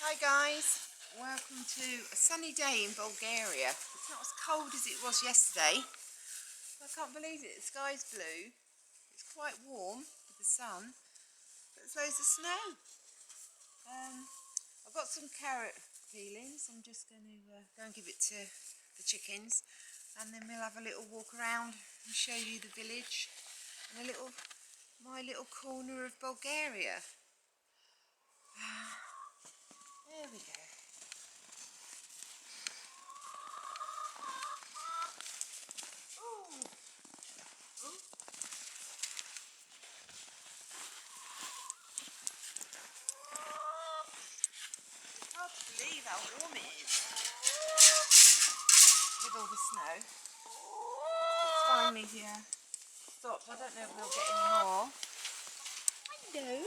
Hi guys, welcome to a sunny day in Bulgaria. It's not as cold as it was yesterday. I can't believe it, the sky's blue. It's quite warm with the sun, but there's loads of snow. I've got some carrot peelings. I'm just going to go and give it to the chickens, and then we'll have a little walk around and show you the village and my little corner of Bulgaria. There we go. Hard to believe how warm it is with all the snow. It's finally stopped. I don't know if we'll get any more. Hello.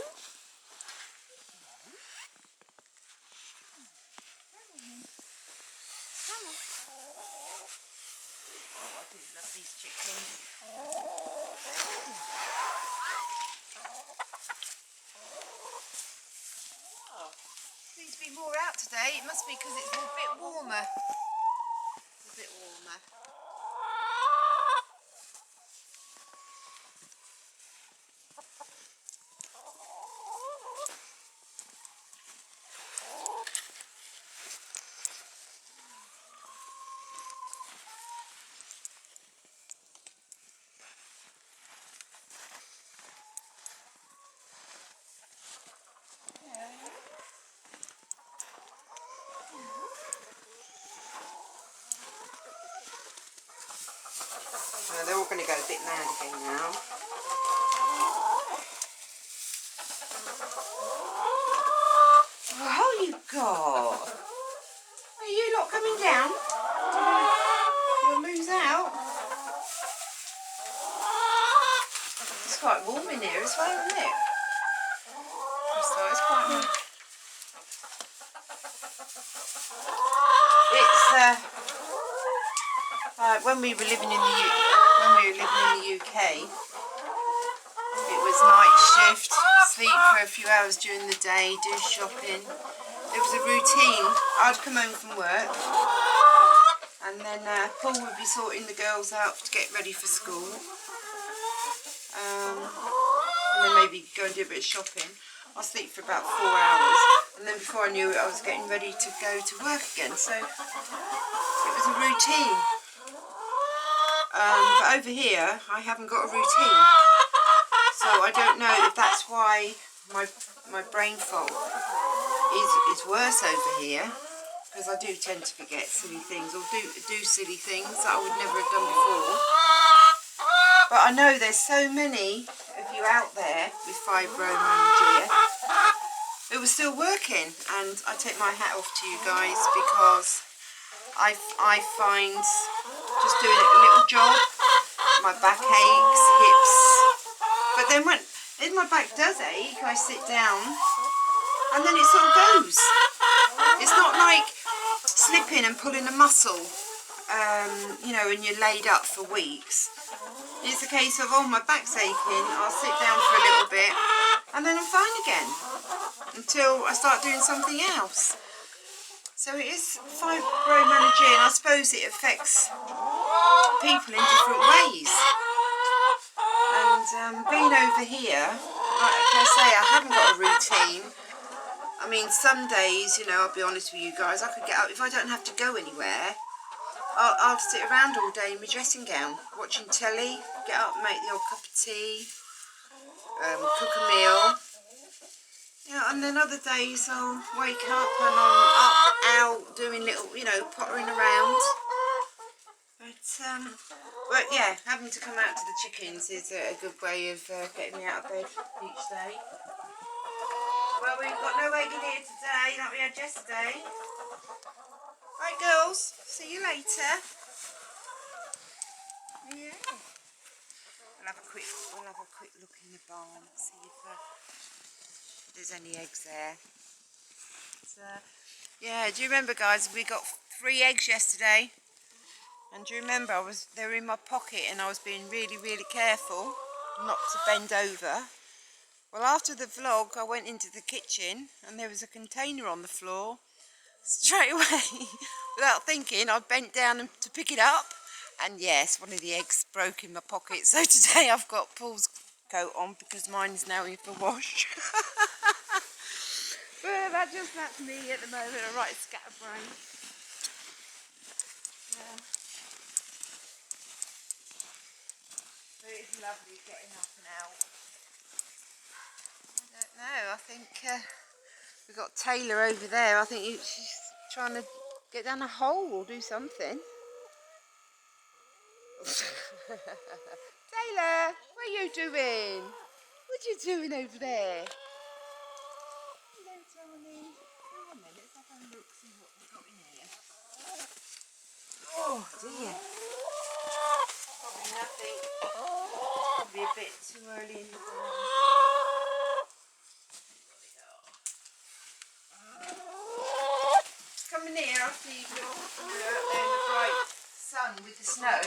Come on. Oh, I do love these chickens. Oh, seems to be more out today. It must be because it's a bit warmer. It's a bit warmer. They're all going to go a bit mad again now. Oh, you got? Are you lot coming down? You'll lose out. It's quite warm in here as well, isn't it? So it's quite warm. It's like when we were living in the UK, it was night shift, sleep for a few hours during the day, do shopping. It was a routine. I'd come home from work, and then Paul would be sorting the girls out to get ready for school, and then maybe go and do a bit of shopping. I'll sleep for about 4 hours, and then before I knew it, I was getting ready to go to work again. So it was a routine. But over here, I haven't got a routine, so I don't know if that's why my brain fog is worse over here, because I do tend to forget silly things or do silly things that I would never have done before. But I know there's so many of you out there with fibromyalgia who are still working, and I take my hat off to you guys, because I find just doing a little job, my back aches, hips, but then if my back does ache, I sit down and then it sort of goes. It's not like slipping and pulling a muscle, you know, and you're laid up for weeks. It's a case of, oh, my back's aching, I'll sit down for a little bit and then I'm fine again until I start doing something else. So it is fibromyalgia, and I suppose it affects people in different ways. And being over here, like I say, I haven't got a routine. I mean, some days, you know, I'll be honest with you guys, I could get up, if I don't have to go anywhere, I'll sit around all day in my dressing gown, watching telly, get up, make the old cup of tea, cook a meal. Yeah, and then other days I'll wake up and I'm up, out, doing little, you know, pottering around. But yeah, having to come out to the chickens is a good way of getting me out of bed each day. Well, we've got no egg in here today like we had yesterday. Right, girls, see you later. Yeah. We'll have a quick look in the barn, see if there's any eggs there. Yeah, do you remember, guys, we got 3 eggs yesterday, and do you remember they were in my pocket and I was being really careful not to bend over, Well, after the vlog, I went into the kitchen and there was a container on the floor. Straight away, without thinking, I bent down to pick it up. And yes, one of the eggs broke in my pocket. So today I've got Paul's coat on because mine is now in for wash. But that's me at the moment, a right scatterbrain. Yeah. But it's lovely getting up and out. I don't know, I think we've got Taylor over there. I think she's trying to get down a hole or do something. Taylor, what are you doing? What are you doing over there? Hello, darling. Come on then, let's have a look, see what we've got in here. Oh dear. Probably nothing. Probably a bit too early in the morning. Come in here after you've looked out there in the bright sun with the snow.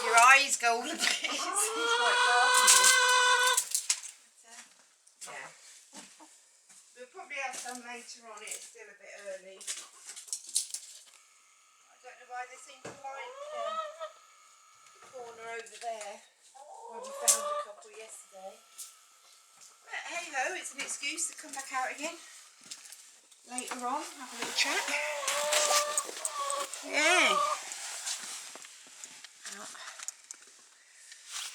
Your eyes go all a bit. It's quite dark in here. But, yeah. We'll probably have some later on. It's still a bit early. I don't know why they seem to like the corner over there where we found a couple yesterday. But hey ho, it's an excuse to come back out again later on, have a little chat. Yeah.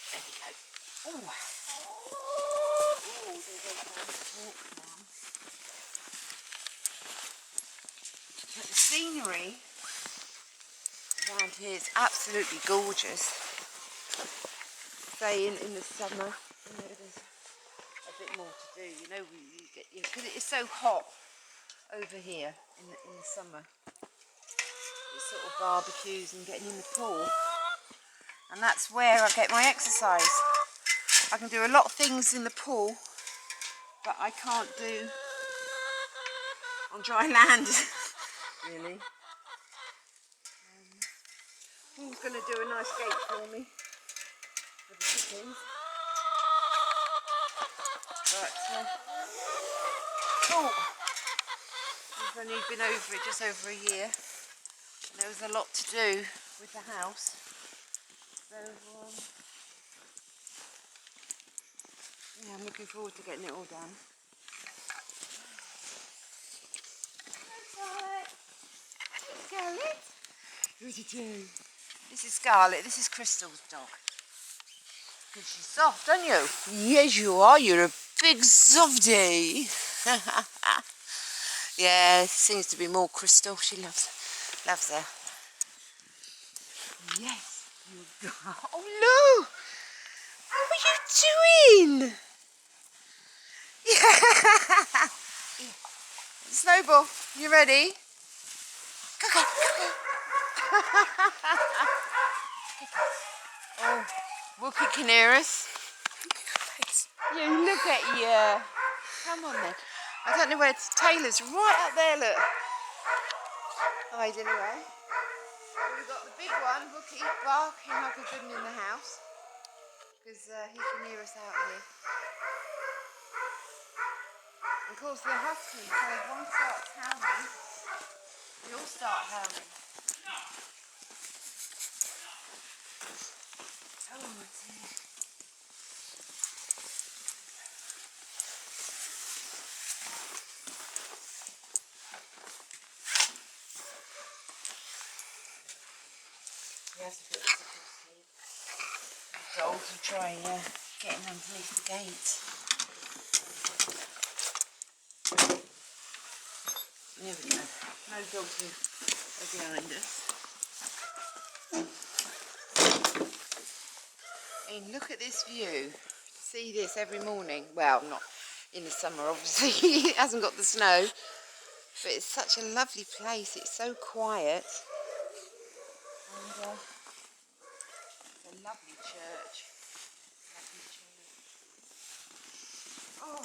There we go. Oh. But the scenery around here is absolutely gorgeous. Say in the summer, you know, there's a bit more to do. You know, because it is so hot over here in the summer. It's sort of barbecues and getting in the pool, and that's where I get my exercise. I can do a lot of things in the pool, but I can't do on dry land, really. Paul's going to do a nice gate for me for the chickens. But, we've only been over it just over a year. And there was a lot to do with the house. So, yeah, I'm looking forward to getting it all done. Scarlet. What do you do? This is Scarlet. This is Crystal's dog. Because she's soft, aren't you? Yes, you are. You're a big softie. Yeah, seems to be more Crystal. She loves her. Yes, you go. Oh no! What are you doing? Yeah. Snowball, you ready? Go. Oh, Wookie can hear us. You look at you. Come on then. I don't know where Taylor's right up there, look. Hiding away. We've got the big one, Wookie, barking like a good one in the house. Because he can hear us out here. Of course, the husband, so if one starts howling, we all start howling. Oh dear. He has to put his sleep. The dogs will try getting underneath the gate. There we go. No dogs are behind us. And look at this view. See this every morning. Well, not in the summer, obviously. It hasn't got the snow. But it's such a lovely place. It's so quiet. And it's a lovely church. Oh.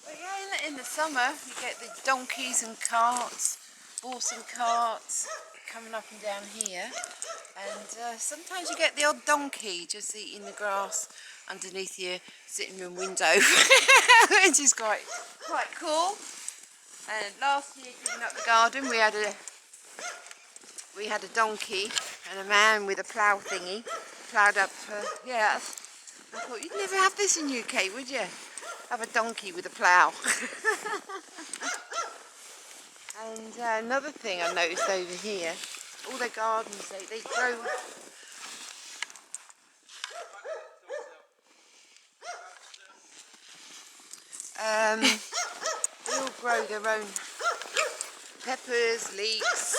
But yeah, in the summer, you get the donkeys and carts, horse and carts coming up and down here. And sometimes you get the odd donkey just eating the grass underneath your sitting room window, which is quite cool. And last year, digging up the garden, we had a donkey and a man with a plough thingy ploughed up. Yeah, I thought you'd never have this in UK, would you? Have a donkey with a plough. And another thing I noticed over here, all their gardens, they grow. They all grow their own peppers, leeks,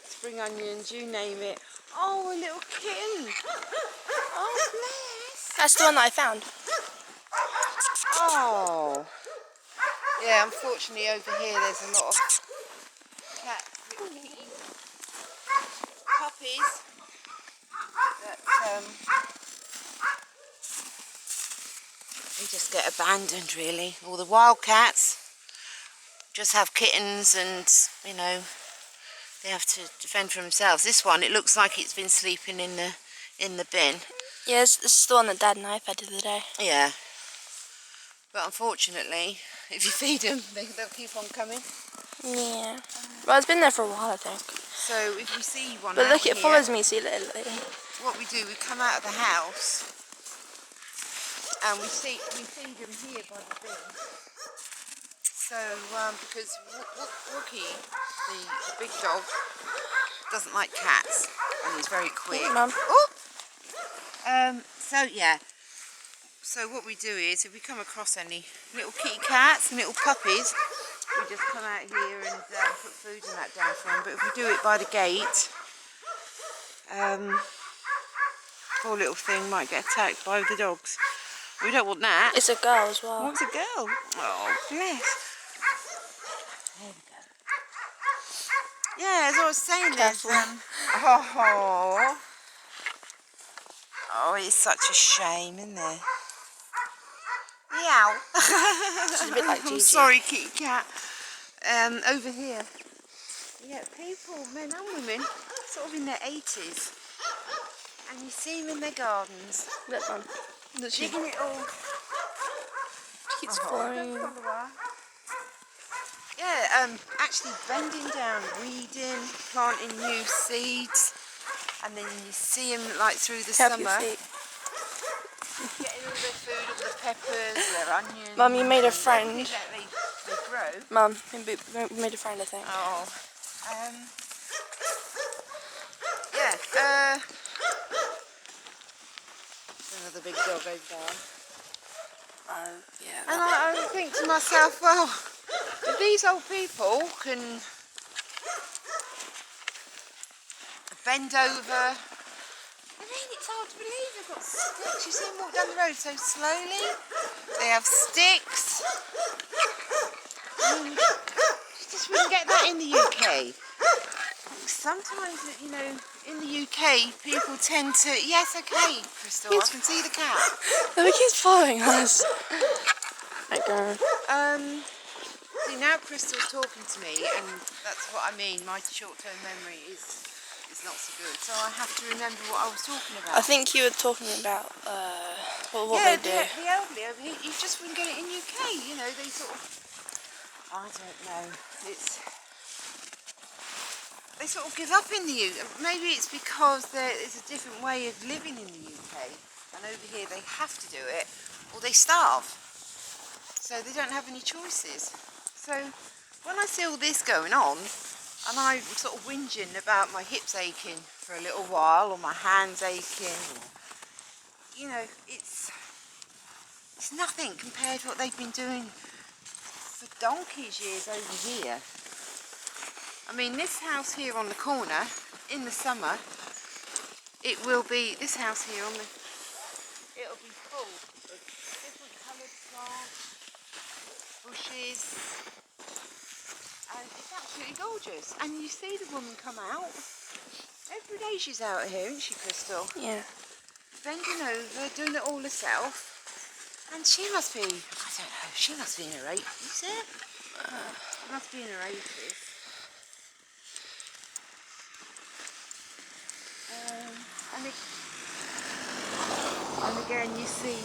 spring onions, you name it. Oh, a little kitten. Oh, bless. That's the one that I found. Oh. Yeah, unfortunately over here there's a lot of cats, little kitties, puppies that they just get abandoned really. All the wild cats just have kittens and, you know, they have to defend for themselves. This one, it looks like it's been sleeping in the bin. Yeah, this is the one that Dad and I fed the other day. Yeah. But unfortunately, if you feed them, they'll keep on coming. Yeah. Well, it's been there for a while, I think. So if we see one But out look, it here, follows me, see, little. what we do, we come out of the house and we feed them here by the bin. So because Wookie, the big dog, doesn't like cats and he's very quick. Hey, Mum. So yeah. So what we do is, if we come across any little kitty cats and little puppies, we just come out here and put food and that down for them. But if we do it by the gate, poor little thing might get attacked by the dogs. We don't want that. It's a girl as well. Oh, it's a girl. Oh, bless. There we go. Yeah, as I was saying, there's oh, it's such a shame, isn't there? Meow. She's a bit like Gigi. I'm sorry, kitty cat. Over here, yeah, people, men and women, sort of in their 80s, and you see them in their gardens. Look, Mum. Look, she Digging it all. keeps flying. Yeah, actually bending down, weeding, planting new seeds, and then you see them like through the Help your summer. feet. Getting all their food, all the peppers, their onions. Mum, you made a friend. Everything that they grow. Mum, we made a friend, I think. Oh. Yeah. Another big dog over there. Yeah. And I think to myself, well, if these old people can bend over. I mean, it's hard to believe they've got sticks. You see them walk down the road so slowly. They have sticks. You just wouldn't get that in the UK. Sometimes, you know, in the UK, people tend to... Yes, okay, Crystal, I can see the cat. Look, he keeps following us. Right, girl. See, now Crystal's talking to me, and that's what I mean. My short-term memory is not so good, so I have to remember what I was talking about. I think you were talking about what they do. The elderly over here, you just wouldn't get it in UK, you know, they sort of... I don't know, they sort of give up in the UK. Maybe it's because there is a different way of living in the UK, and over here they have to do it, or they starve. So they don't have any choices. So when I see all this going on, and I'm sort of whinging about my hips aching for a little while, or my hands aching, or, you know, it's nothing compared to what they've been doing for donkey's years over here. I mean, this house here on the corner, in the summer, it will be, this house here on the, it'll be full of different coloured plants, bushes, and it's absolutely gorgeous. And you see the woman come out, every day she's out here, isn't she, Crystal? Yeah. Bending over, doing it all herself. And she must be, I don't know, she must be in her 80s, is it? Must be in her 80s. And and again you see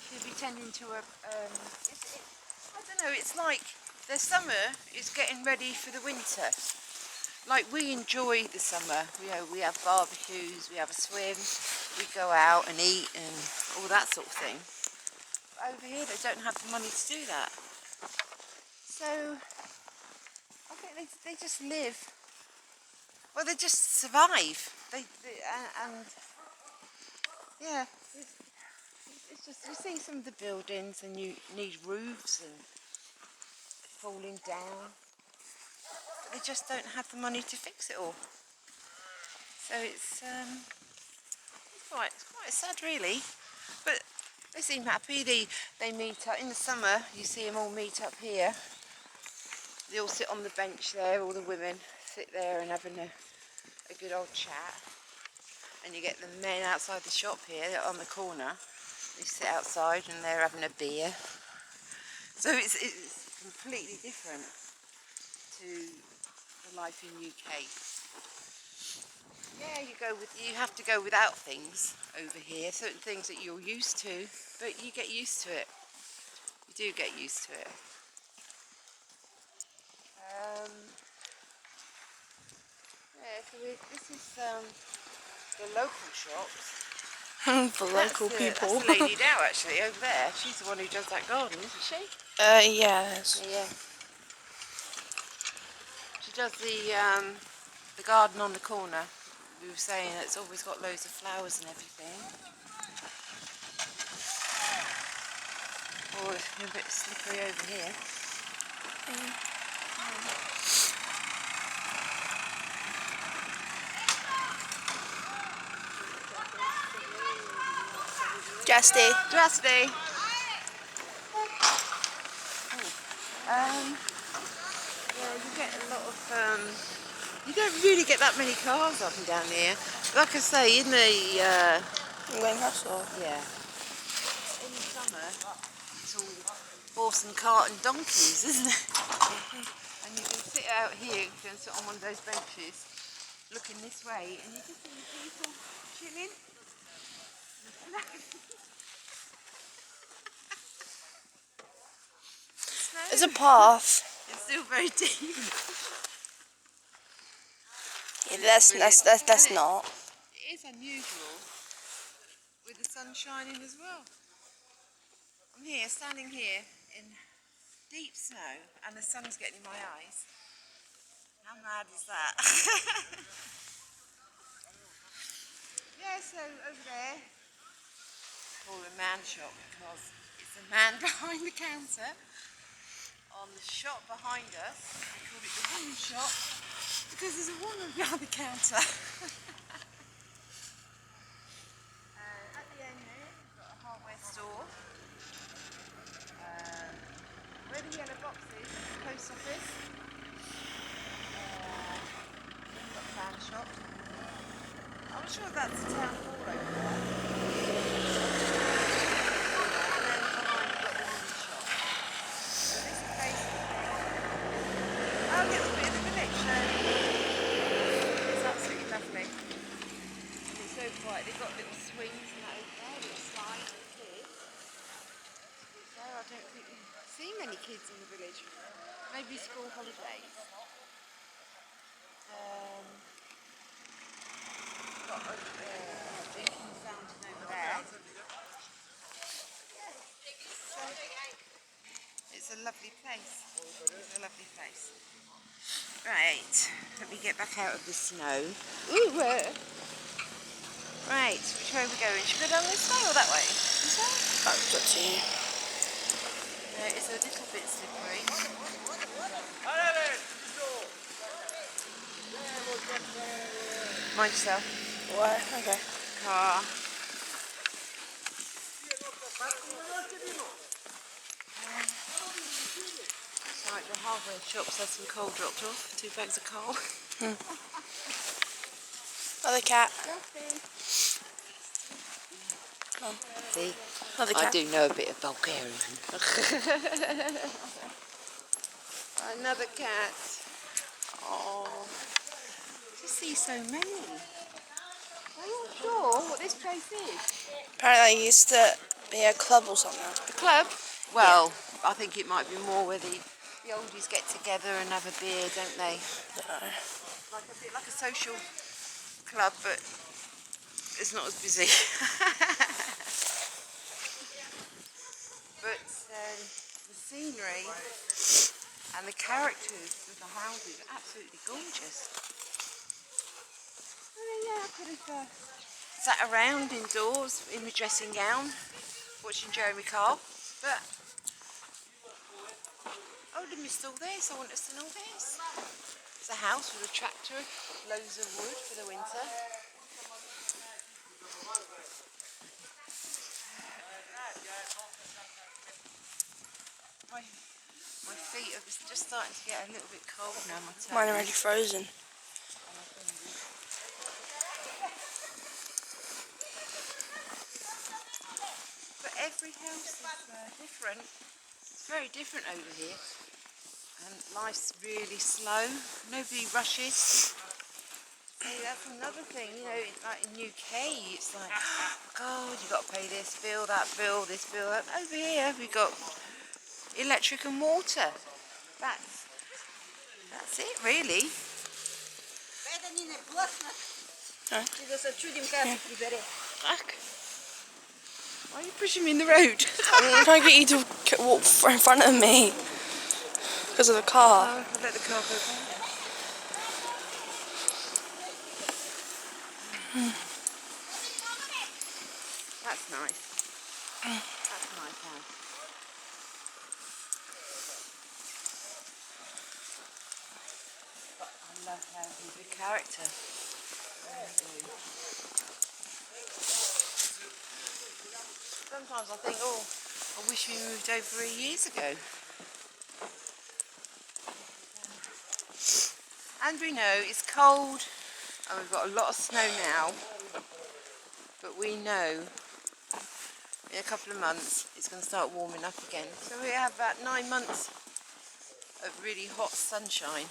she'll be tending to a, I don't know, it's like the summer is getting ready for the winter. Like we enjoy the summer, we have barbecues, we have a swim, we go out and eat and all that sort of thing. But over here they don't have the money to do that. So I think they just live, well they just survive. And yeah, it's just, you see some of the buildings and you need roofs and falling down. But they just don't have the money to fix it all. So it's quite sad really. But they seem happy. They meet up in the summer. You see them all meet up here. They all sit on the bench there. All the women sit there and having a good old chat. And you get the men outside the shop here on the corner. They sit outside and they're having a beer. So it's completely different to the life in UK. Yeah, you have to go without things over here, certain things that you're used to, but you get used to it. You do get used to it. Yeah, so this is the local shops. For local people. That's the lady now actually, over there. She's the one who does that garden, isn't she? Yes. Yeah. She does the garden on the corner. We were saying it's always got loads of flowers and everything. Oh, it's a bit slippery over here. Justy. Justy. Yeah, you get a lot of, you don't really get that many cars up and down here. Like I say, in the, Russell. yeah, in the summer, it's all horse and cart and donkeys, isn't it? And you can sit out here, you can sit on one of those benches, looking this way, and you just see people chilling. There's a path. It's still very deep. Yeah, that's not. It is unusual with the sun shining as well. I'm here, standing here in deep snow and the sun's getting in my eyes. How mad is that? Yeah, so over there, call it a man shop because it's a man behind the counter. On the shop behind us, we call it the woman shop because there's a woman behind the counter. At the end there, we've got a hardware store. Where the yellow box is, the post office. We've got a fan shop. I'm sure that's the town hall over there. And then behind we've got the women's shop. So this is basically a little bit of the village. So it's absolutely lovely. And it's so quiet. They've got little swings and that over there, little slides for kids. So I don't think we see many kids in the village. Maybe school holidays. Got a drinking fountain over there. So it's a lovely place. It's a lovely place. Right, let me get back out of the snow. Ooh, where? Right, which way are we going? Should we go down this way or that way? This way? That's up to you. It's a little bit slippery. Mind yourself. What? Okay. Car. Right, the hardware shops had some coal dropped off. 2 bags of coal. Another cat. See? Another I cat. do know a bit of Bulgarian. Another cat. Oh, just see so many. I'm not sure what this place is. Apparently it used to be a club or something. The club? Well, I think it might be more where the oldies get together and have a beer, don't they? Dunno. Like a bit like a social club, but it's not as busy. But the scenery and the characters of the houses are absolutely gorgeous. And yeah, I could have sat around indoors in my dressing gown watching Jeremy Carl, but I would have missed all this. I want us to know this. It's a house with a tractor, loads of wood for the winter. My feet are just starting to get a little bit cold now. My toes. Mine are already frozen. But every house is different. It's very different over here. And life's really slow. Nobody rushes. So that's another thing, you know, like in UK, it's like, oh God, you've got to pay this bill, that bill, this bill, that. Over here, we've got electric and water. That's it, really. Huh? Fuck. Why are you pushing me in the road? I'm trying to get you to walk in front of me because of the car. Oh, I'll let the car go by. That's nice. That's a nice house. But I love how he's a character. Sometimes I think, oh, I wish we moved over years ago. And we know it's cold and we've got a lot of snow now, but we know in a couple of months it's going to start warming up again. So we have about 9 months of really hot sunshine.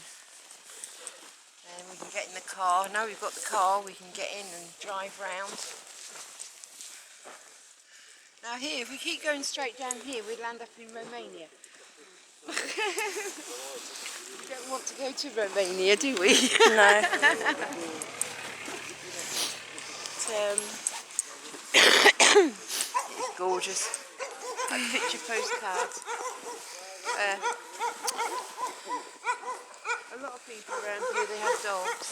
And we can get in the car. Now we've got the car, we can get in and drive round. Now here, if we keep going straight down here, we'd land up in Romania. We don't want to go to Romania, do we? No. It's gorgeous. Like picture postcards. A lot of people around here, they have dogs.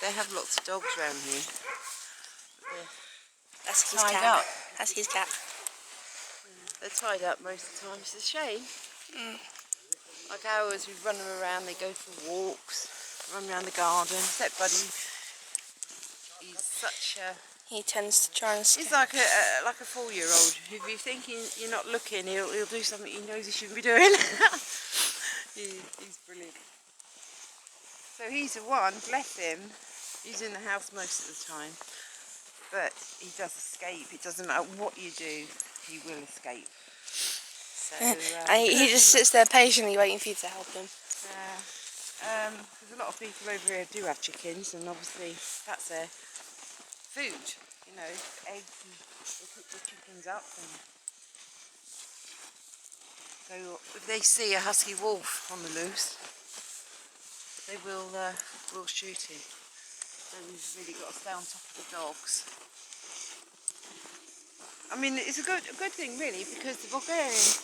They have lots of dogs around here. That's his Tied cat. up. That's his cat. They're tied up most of the time. It's a shame. Like ours, we run them around. They go for walks, run around the garden. Except Buddy, he's such a... He tends to try and He's like a 4-year-old. If you think you're not looking, he'll do something he knows he shouldn't be doing. He's brilliant. So he's the one, bless him. He's in the house most of the time, but he does escape. It doesn't matter what you do, he will escape. So and he just sits there patiently waiting for you to help him. there's a lot of people over here who do have chickens, and obviously that's their food. You know, eggs, and they cook the chickens up. And so if they see a husky wolf on the loose, they will shoot him. So we've really got to stay on top of the dogs. I mean, it's a good thing really, because the Bulgarians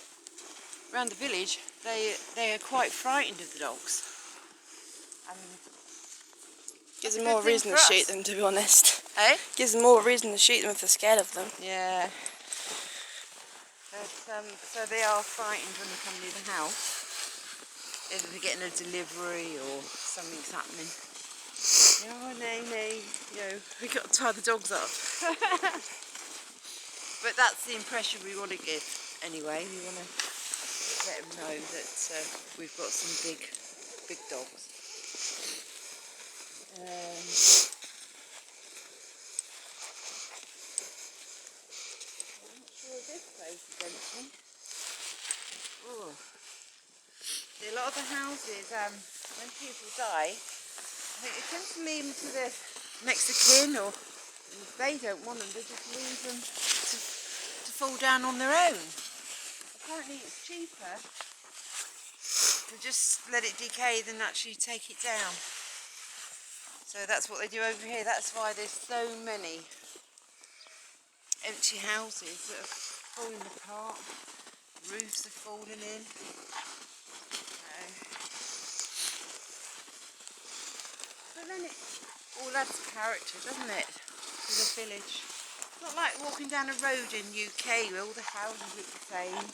around the village, they are quite frightened of the dogs. And Gives them more reason to shoot them, to be honest. Eh? Gives them more reason to shoot them if they're scared of them. Yeah. But, so they are frightened when they come near the house. If they're getting a delivery or something's happening. Oh, nay, you know, we got to tie the dogs up. But that's the impression we want to give anyway. We want to let them know that we've got some big dogs. I'm not sure if this place is empty. of the houses, when people die, I think it comes from even to the next of kin, or they don't want them, they just leave them to fall down on their own. Apparently it's cheaper to just let it decay than actually take it down. So that's what they do over here. That's why there's so many empty houses that are falling apart. Roofs are falling in. But then it all adds character, doesn't it, to the village? It's not like walking down a road in UK where all the houses look the same.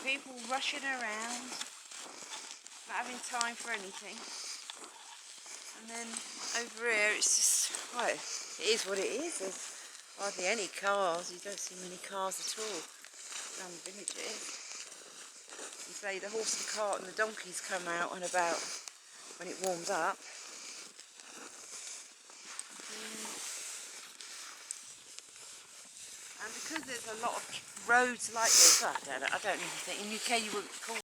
People rushing around, not having time for anything. And then over here it's just, well, it is what it is. There's hardly any cars. You don't see many cars at all around the villages. You say the horse and cart and the donkeys come out and about when it warms up. And because there's a lot of roads like this, I don't even think in UK you wouldn't call